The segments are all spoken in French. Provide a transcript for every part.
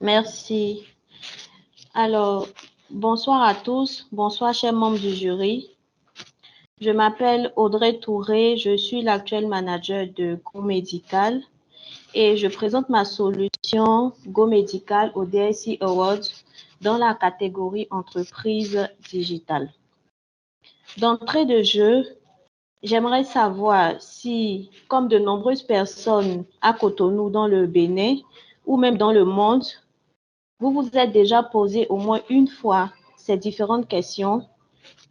Merci. Alors, bonsoir à tous, bonsoir chers membres du jury. Je m'appelle Audrey Touré, je suis l'actuel manager de Go Medical et je présente ma solution Go Medical au DSI Awards dans la catégorie entreprise digitale. D'entrée de jeu, j'aimerais savoir si, comme de nombreuses personnes à Cotonou dans le Bénin ou même dans le monde, vous vous êtes déjà posé au moins une fois ces différentes questions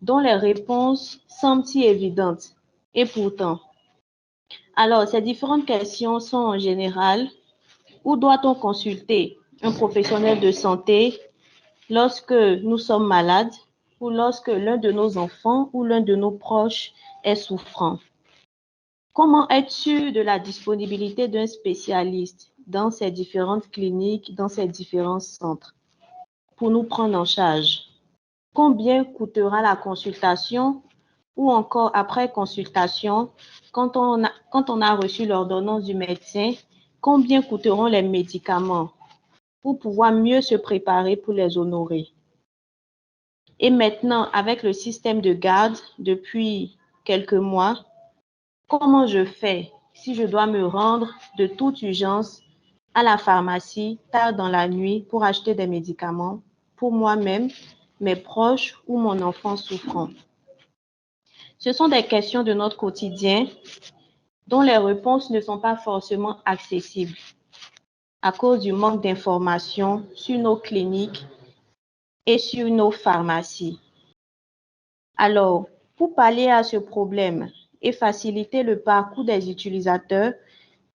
dont les réponses semblent si évidentes. Et pourtant, alors ces différentes questions sont en général: où doit-on consulter un professionnel de santé lorsque nous sommes malades ou lorsque l'un de nos enfants ou l'un de nos proches est souffrant? Comment être sûr de la disponibilité d'un spécialiste dans ces différentes cliniques, dans ces différents centres pour nous prendre en charge? Combien coûtera la consultation ou encore après consultation, quand on a reçu l'ordonnance du médecin, combien coûteront les médicaments pour pouvoir mieux se préparer pour les honorer? Et maintenant, avec le système de garde depuis quelques mois, comment je fais si je dois me rendre de toute urgence à la pharmacie tard dans la nuit pour acheter des médicaments pour moi-même, mes proches ou mon enfant souffrant? Ce sont des questions de notre quotidien dont les réponses ne sont pas forcément accessibles à cause du manque d'informations sur nos cliniques et sur nos pharmacies. Alors, pour pallier à ce problème et faciliter le parcours des utilisateurs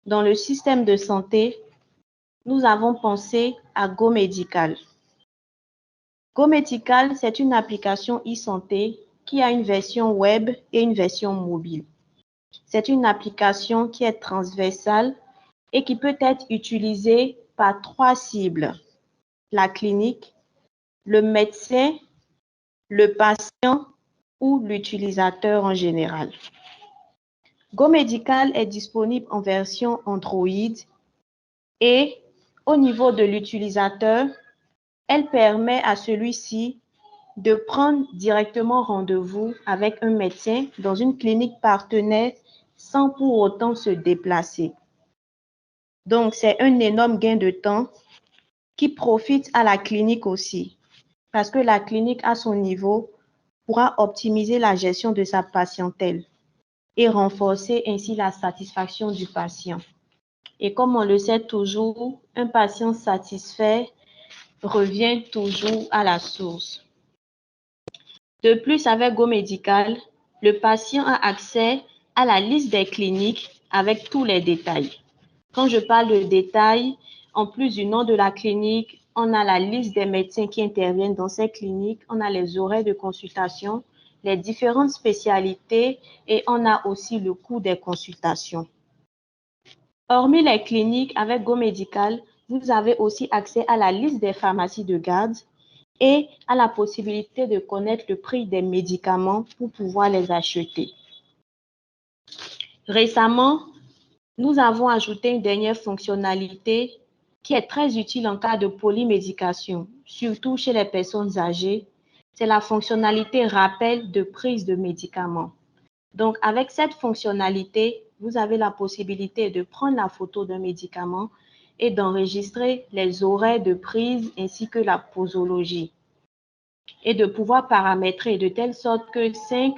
dans le système de santé, nous avons pensé à Go Medical. Go Medical, c'est une application e-santé qui a une version web et une version mobile. C'est une application qui est transversale et qui peut être utilisée par 3 cibles: la clinique, le médecin, le patient ou l'utilisateur en général. Go Medical est disponible en version Android et au niveau de l'utilisateur, elle permet à celui-ci de prendre directement rendez-vous avec un médecin dans une clinique partenaire sans pour autant se déplacer. Donc, c'est un énorme gain de temps qui profite à la clinique aussi, parce que la clinique, à son niveau, pourra optimiser la gestion de sa patientèle et renforcer ainsi la satisfaction du patient. Et comme on le sait toujours, un patient satisfait revient toujours à la source. De plus, avec Go Medical, le patient a accès à la liste des cliniques avec tous les détails. Quand je parle de détails, en plus du nom de la clinique, on a la liste des médecins qui interviennent dans ces cliniques, on a les horaires de consultation, les différentes spécialités et on a aussi le coût des consultations. Hormis les cliniques, avec Go Medical, vous avez aussi accès à la liste des pharmacies de garde et à la possibilité de connaître le prix des médicaments pour pouvoir les acheter. Récemment, nous avons ajouté une dernière fonctionnalité qui est très utile en cas de polymédication, surtout chez les personnes âgées. C'est la fonctionnalité rappel de prise de médicaments. Donc, avec cette fonctionnalité, vous avez la possibilité de prendre la photo d'un médicament et d'enregistrer les horaires de prise ainsi que la posologie et de pouvoir paramétrer de telle sorte que 5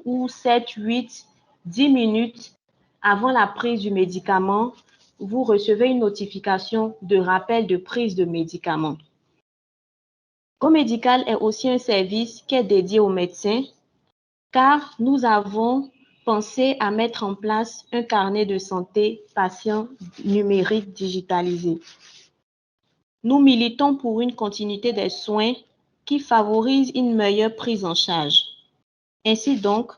ou 7, 8, 10 minutes avant la prise du médicament, vous recevez une notification de rappel de prise de médicament. Go Medical est aussi un service qui est dédié aux médecins, car nous avons pensé à mettre en place un carnet de santé patient numérique digitalisé. Nous militons pour une continuité des soins qui favorise une meilleure prise en charge. Ainsi donc,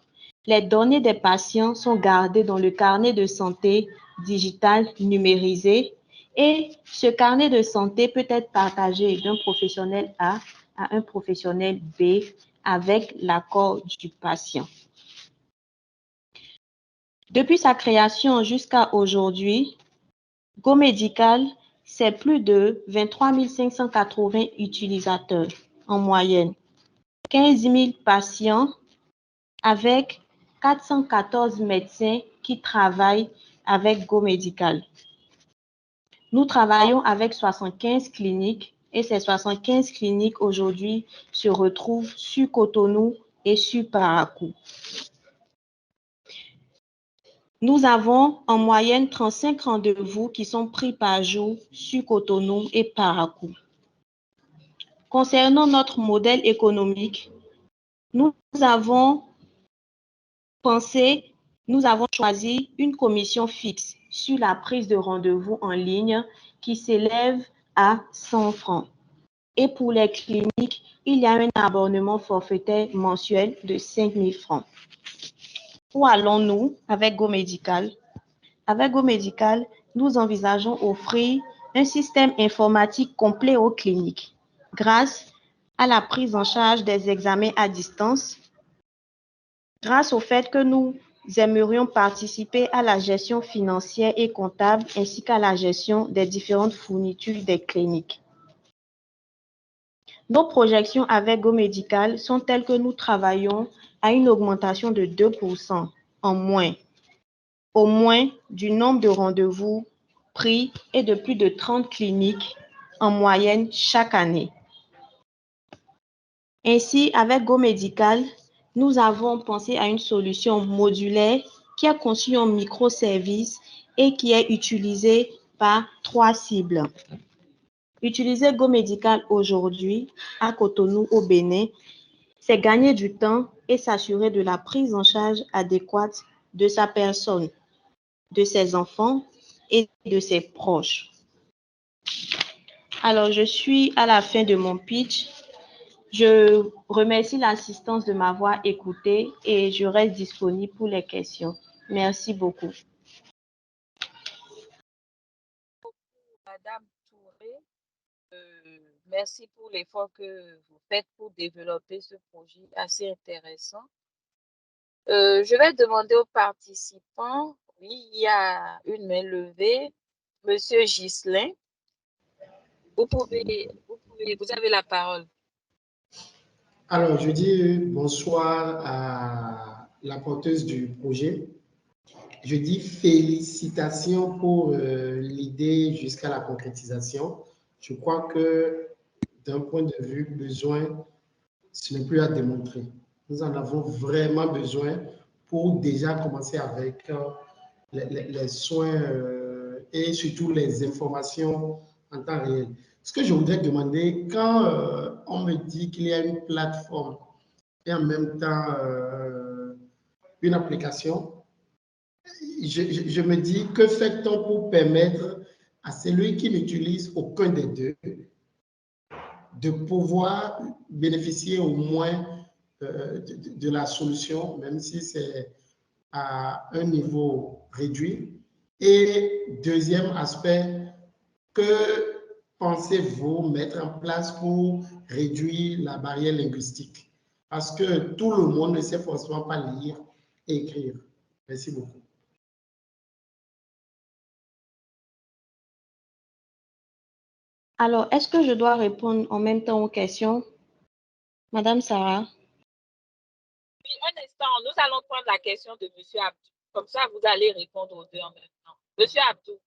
les données des patients sont gardées dans le carnet de santé digital numérisé et ce carnet de santé peut être partagé d'un professionnel A à un professionnel B avec l'accord du patient. Depuis sa création jusqu'à aujourd'hui, Go Medical c'est plus de 23 580 utilisateurs en moyenne, 15 000 patients avec 414 médecins qui travaillent avec GoMedical. Nous travaillons avec 75 cliniques et ces 75 cliniques aujourd'hui se retrouvent sur Cotonou et sur Parakou. Nous avons en moyenne 35 rendez-vous qui sont pris par jour sur Cotonou et Parakou. Concernant notre modèle économique, nous avons choisi une commission fixe sur la prise de rendez-vous en ligne qui s'élève à 100 francs. Et pour les cliniques, il y a un abonnement forfaitaire mensuel de 5 000 francs. Où allons-nous avec GoMedical? Avec GoMedical, nous envisageons offrir un système informatique complet aux cliniques grâce à la prise en charge des examens à distance, grâce au fait que nous aimerions participer à la gestion financière et comptable ainsi qu'à la gestion des différentes fournitures des cliniques. Nos projections avec GoMedical sont telles que nous travaillons à une augmentation de 2% en moins, au moins du nombre de rendez-vous pris et de plus de 30 cliniques en moyenne chaque année. Ainsi, avec GoMedical, nous avons pensé à une solution modulaire qui est conçue en microservices et qui est utilisée par 3 cibles. Utiliser GoMedical aujourd'hui à Cotonou au Bénin, c'est gagner du temps et s'assurer de la prise en charge adéquate de sa personne, de ses enfants et de ses proches. Alors, je suis à la fin de mon pitch. Je remercie l'assistance de m'avoir écoutée et je reste disponible pour les questions. Merci beaucoup. Madame Touré, merci pour l'effort que vous faites pour développer ce projet assez intéressant. Je vais demander aux participants, oui, il y a une main levée, Monsieur Ghislain, vous avez la parole. Alors, je dis bonsoir à la porteuse du projet. Je dis félicitations pour l'idée jusqu'à la concrétisation. Je crois que d'un point de vue besoin, ce n'est plus à démontrer. Nous en avons vraiment besoin pour déjà commencer avec les soins et surtout les informations en temps réel. Ce que je voudrais demander, quand on me dit qu'il y a une plateforme et en même temps une application, je me dis, que fait-on pour permettre à celui qui n'utilise aucun des deux de pouvoir bénéficier au moins de la solution, même si c'est à un niveau réduit. Et deuxième aspect, que pensez-vous mettre en place pour réduire la barrière linguistique? Parce que tout le monde ne sait forcément pas lire et écrire. Merci beaucoup. Alors, est-ce que je dois répondre en même temps aux questions? Madame Sarah? Oui, un instant, nous allons prendre la question de Monsieur Abdou. Comme ça, vous allez répondre aux deux en même temps. Monsieur Abdou.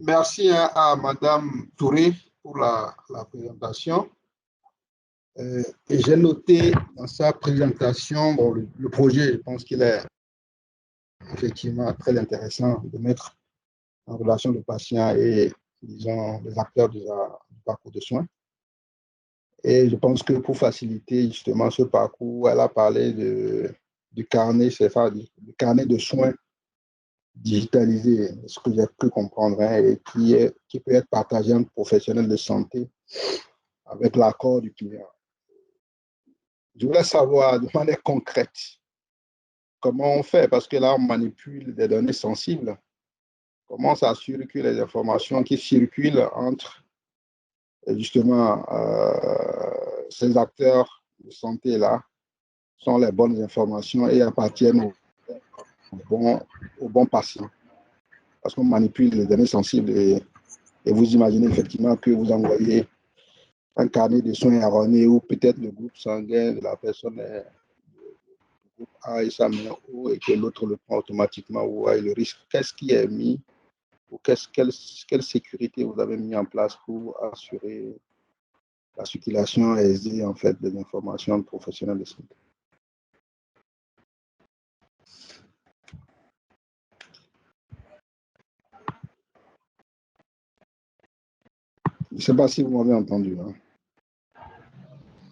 Merci à Madame Touré pour la présentation. Et j'ai noté dans sa présentation, bon, le projet, je pense qu'il est effectivement très intéressant de mettre en relation le patient et, disons, les acteurs du parcours de soins. Et je pense que pour faciliter justement ce parcours, elle a parlé du carnet, du carnet de soins digitalisé, ce que j'ai pu comprendre, hein, et qui peut être partagé entre professionnels de santé avec l'accord du client. Je voulais savoir de manière concrète comment on fait, parce que là, on manipule des données sensibles. Comment s'assure que les informations qui circulent entre justement ces acteurs de santé-là sont les bonnes informations et appartiennent au bon patient. Parce qu'on manipule les données sensibles et vous imaginez effectivement que vous envoyez un carnet de soins erroné ou peut-être le groupe sanguin de la personne est groupe A et ça met O et que l'autre le prend automatiquement, vous voyez le risque. Qu'est-ce qui est mis ou quelle sécurité vous avez mis en place pour assurer la circulation aisée en fait des informations professionnelles de santé? Je ne sais pas si vous m'avez entendu. Hein.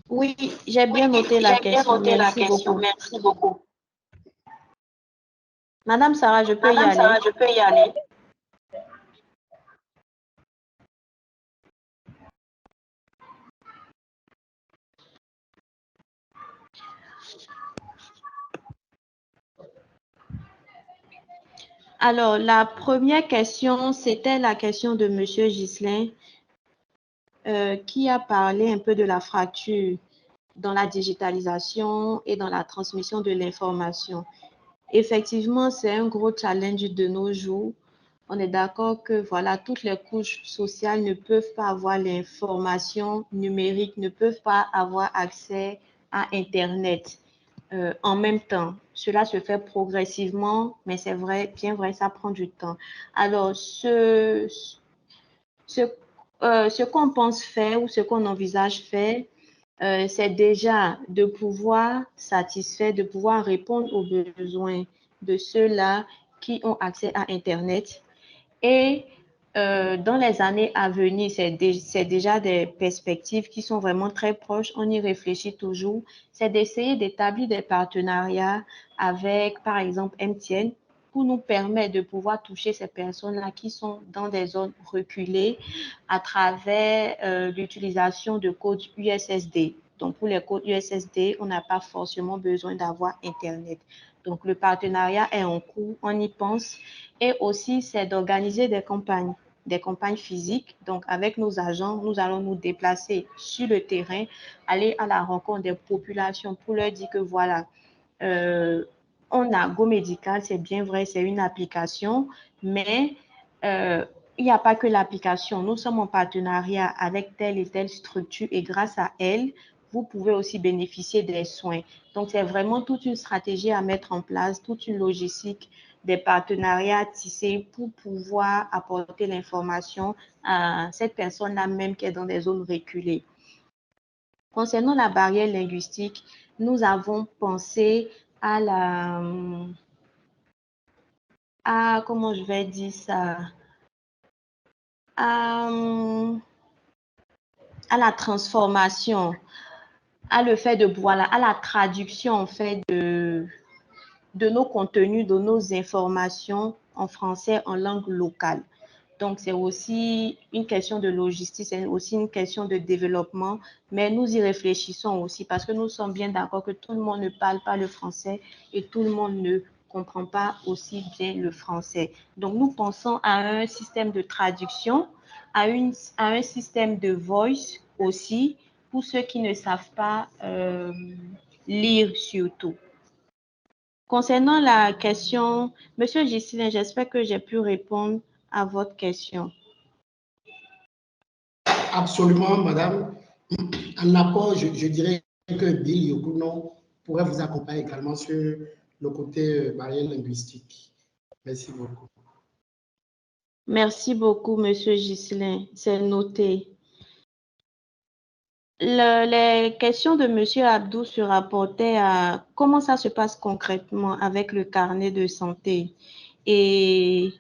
Oui, j'ai bien noté la question. Merci beaucoup. Madame Sarah, je peux y aller? Alors, la première question, c'était la question de M. Ghislain, qui a parlé un peu de la fracture dans la digitalisation et dans la transmission de l'information. Effectivement, c'est un gros challenge de nos jours. On est d'accord que voilà, toutes les couches sociales ne peuvent pas avoir l'information numérique, ne peuvent pas avoir accès à Internet en même temps. Cela se fait progressivement, mais c'est vrai, bien vrai, ça prend du temps. Alors, ce qu'on pense faire ou ce qu'on envisage faire, c'est déjà de pouvoir satisfaire, de pouvoir répondre aux besoins de ceux-là qui ont accès à Internet. Et dans les années à venir, c'est déjà des perspectives qui sont vraiment très proches. On y réfléchit toujours. C'est d'essayer d'établir des partenariats avec, par exemple, MTN, pour nous permettre de pouvoir toucher ces personnes-là qui sont dans des zones reculées à travers l'utilisation de codes USSD. Donc, pour les codes USSD, on n'a pas forcément besoin d'avoir Internet. Donc, le partenariat est en cours, on y pense. Et aussi, c'est d'organiser des campagnes physiques. Donc, avec nos agents, nous allons nous déplacer sur le terrain, aller à la rencontre des populations pour leur dire que voilà, on a GoMédical, c'est bien vrai, c'est une application, mais il n'y a pas que l'application. Nous sommes en partenariat avec telle et telle structure et grâce à elle, vous pouvez aussi bénéficier des soins. Donc, c'est vraiment toute une stratégie à mettre en place, toute une logistique, des partenariats tissés pour pouvoir apporter l'information à cette personne-là même qui est dans des zones reculées. Concernant la barrière linguistique, nous avons pensé à comment je vais dire ça, à la transformation, à le fait de, voilà, à la traduction en fait de nos contenus, de nos informations en français, en langue locale. Donc, c'est aussi une question de logistique, c'est aussi une question de développement, mais nous y réfléchissons aussi parce que nous sommes bien d'accord que tout le monde ne parle pas le français et tout le monde ne comprend pas aussi bien le français. Donc, nous pensons à un système de traduction, à un système de voice aussi pour ceux qui ne savent pas lire surtout. Concernant la question, Monsieur Ghislain, j'espère que j'ai pu répondre à votre question. Absolument, madame. En apport, je dirais que Bill Yokuno pourrait vous accompagner également sur le côté barrière linguistique. Merci beaucoup. Merci beaucoup, Monsieur Ghislain. C'est noté. Les questions de Monsieur Abdou se rapportaient à comment ça se passe concrètement avec le carnet de santé et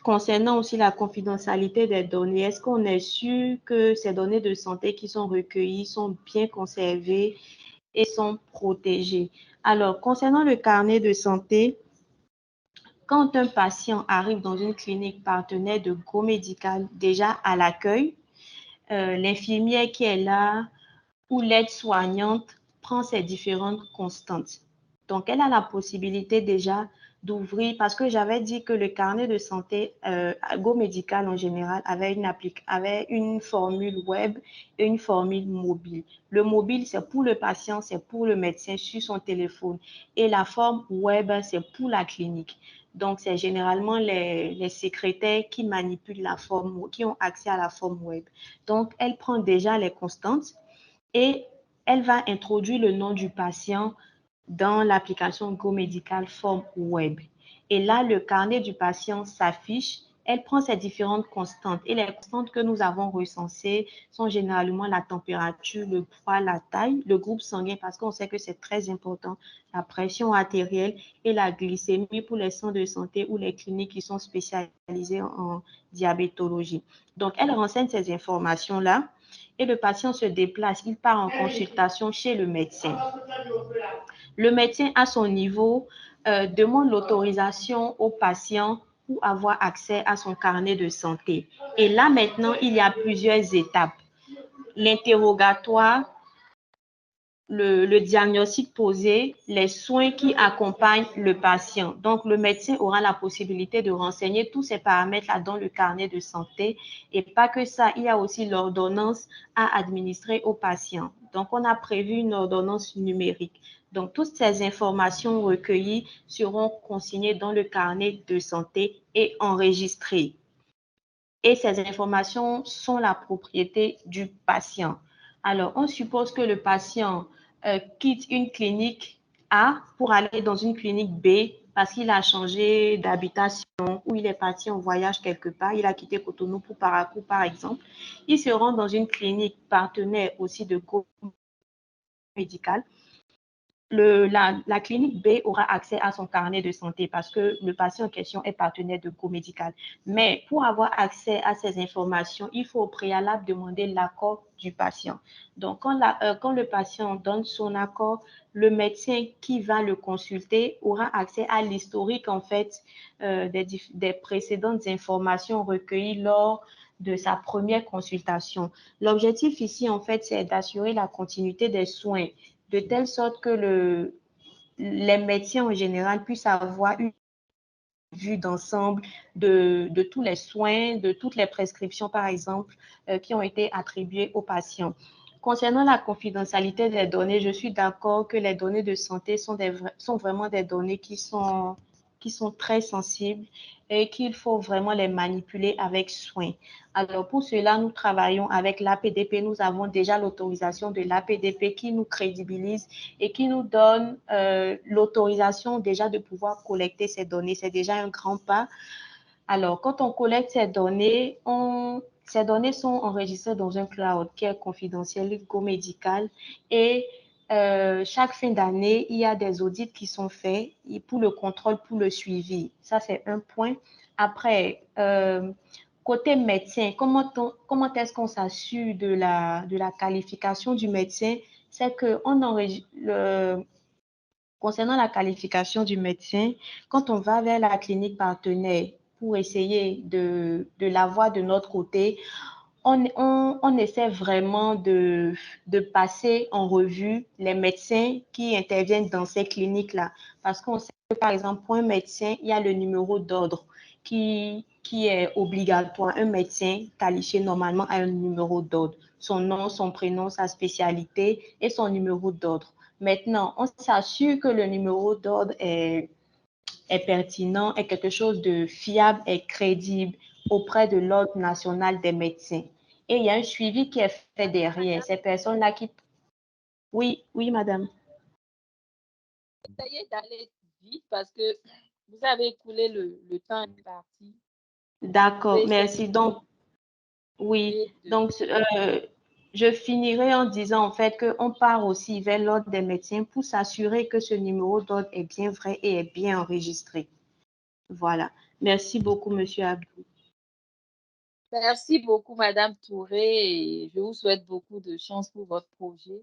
concernant aussi la confidentialité des données. Est-ce qu'on est sûr que ces données de santé qui sont recueillies sont bien conservées et sont protégées? Alors, concernant le carnet de santé, quand un patient arrive dans une clinique partenaire de GoMédical, déjà à l'accueil, l'infirmière qui est là ou l'aide-soignante prend ses différentes constantes. Donc, elle a la possibilité déjà d'ouvrir, parce que j'avais dit que le carnet de santé Go Médical en général avait une formule web et une formule mobile. Le mobile, c'est pour le patient, c'est pour le médecin sur son téléphone. Et la forme web, c'est pour la clinique. Donc, c'est généralement les secrétaires qui manipulent la forme, qui ont accès à la forme web. Donc, elle prend déjà les constantes et elle va introduire le nom du patient dans l'application Go Medical Form Web. Et là, le carnet du patient s'affiche. Elle prend ces différentes constantes. Et les constantes que nous avons recensées sont généralement la température, le poids, la taille, le groupe sanguin, parce qu'on sait que c'est très important, la pression artérielle et la glycémie pour les centres de santé ou les cliniques qui sont spécialisées en diabétologie. Donc, elle renseigne ces informations-là et le patient se déplace. Il part en consultation chez le médecin. Le médecin, à son niveau, demande l'autorisation au patient pour avoir accès à son carnet de santé. Et là, maintenant, il y a plusieurs étapes. L'interrogatoire, le diagnostic posé, les soins qui accompagnent le patient. Donc, le médecin aura la possibilité de renseigner tous ces paramètres-là dans le carnet de santé. Et pas que ça, il y a aussi l'ordonnance à administrer au patient. Donc, on a prévu une ordonnance numérique. Donc, toutes ces informations recueillies seront consignées dans le carnet de santé et enregistrées. Et ces informations sont la propriété du patient. Alors, on suppose que le patient quitte une clinique A pour aller dans une clinique B parce qu'il a changé d'habitation ou il est parti en voyage quelque part. Il a quitté Cotonou pour Parakou, par exemple. Il se rend dans une clinique partenaire aussi de Go Médical. La clinique B aura accès à son carnet de santé parce que le patient en question est partenaire de Go Médical. Mais pour avoir accès à ces informations, il faut au préalable demander l'accord du patient. Donc, quand le patient donne son accord, le médecin qui va le consulter aura accès à l'historique, en fait, des précédentes informations recueillies lors de sa première consultation. L'objectif ici, en fait, c'est d'assurer la continuité des soins de telle sorte que les médecins en général puissent avoir une vue d'ensemble de tous les soins, de toutes les prescriptions, par exemple, qui ont été attribuées aux patients. Concernant la confidentialité des données, je suis d'accord que les données de santé sont vraiment des données qui sont très sensibles et qu'il faut vraiment les manipuler avec soin. Alors, pour cela, nous travaillons avec l'APDP. Nous avons déjà l'autorisation de l'APDP qui nous crédibilise et qui nous donne l'autorisation déjà de pouvoir collecter ces données. C'est déjà un grand pas. Alors, quand on collecte ces données sont enregistrées dans un cloud qui est confidentiel, Go Médical, et chaque fin d'année, il y a des audits qui sont faits pour le contrôle, pour le suivi. Ça, c'est un point. Après, côté médecin, comment est-ce qu'on s'assure de la qualification du médecin? C'est que concernant la qualification du médecin, quand on va vers la clinique partenaire pour essayer de l'avoir de notre côté, on essaie vraiment de passer en revue les médecins qui interviennent dans ces cliniques-là. Parce qu'on sait que, par exemple, pour un médecin, il y a le numéro d'ordre qui est obligatoire. Un médecin qualifié normalement a un numéro d'ordre. Son nom, son prénom, sa spécialité et son numéro d'ordre. Maintenant, on s'assure que le numéro d'ordre est pertinent, est quelque chose de fiable et crédible auprès de l'Ordre national des médecins. Et il y a un suivi qui est fait derrière. Ces personnes-là qui... Oui, oui, madame. Essayez d'aller vite parce que vous avez écoulé le temps imparti. D'accord, merci. Donc, oui, donc je finirai en disant en fait qu'on part aussi vers l'ordre des médecins pour s'assurer que ce numéro d'ordre est bien vrai et est bien enregistré. Voilà. Merci beaucoup, monsieur Abdou. Merci beaucoup, Madame Touré, et je vous souhaite beaucoup de chance pour votre projet.